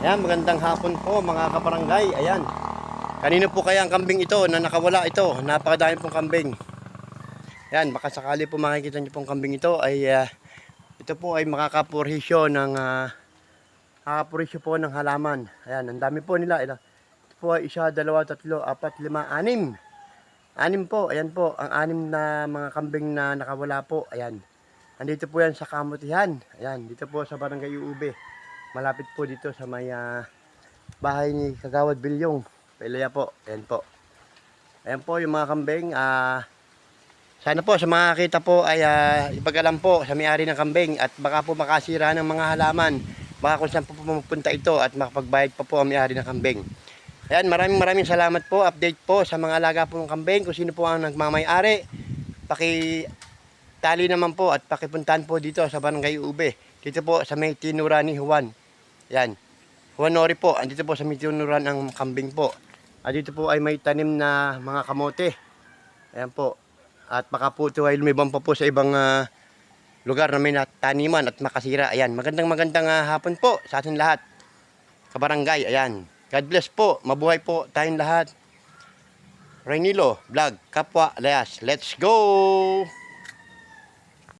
Ayan, magandang hapon po mga kabarangay. Ayan. Kanino po kaya ang kambing ito na nakawala ito? Napakadami pong kambing. Ayan, baka sakali po makikita niyo pong kambing ito ay ito po ay makakapurisyo ng makakapurisyo po ng halaman. Ayan, ang dami po nila. Ito po ay 1, 2, 3, 4, 5, 6. Anim po. Ayan po, ang 6 na mga kambing na nakawala po. Ayan. Nandito po yan sa Kamutihan. Ayan, dito po sa Barangay Uube. Malapit po dito sa may bahay ni Kagawad Bilyong. Pilaya po. Ayan po. Ayan po yung mga kambing. Sana po sa mga kita po ay ipag-alam po sa may-ari ng kambing at baka po makasira ng mga halaman. Baka kung saan po pumunta ito at makapagbayad pa po ang may-ari ng kambing. Ayan, maraming salamat po. Update po sa mga alaga po ng kambing. Kung sino po ang nagmamay-ari. Tali naman po at pakipuntahan po dito sa Barangay Ube. Dito po sa may tinura ni Juan. Yan. Juan Nori po. Andito po sa may tinuran ang kambing po. At dito po ay may tanim na mga kamote. Ayan po. At baka po ito ay lumibang pa po sa ibang lugar na may taniman at makasira. Ayan. Magandang hapon po sa atin lahat. Kabarangay. Ayan. God bless po. Mabuhay po tayong lahat. Rainilo Vlog. Kapwa Layas. Let's go!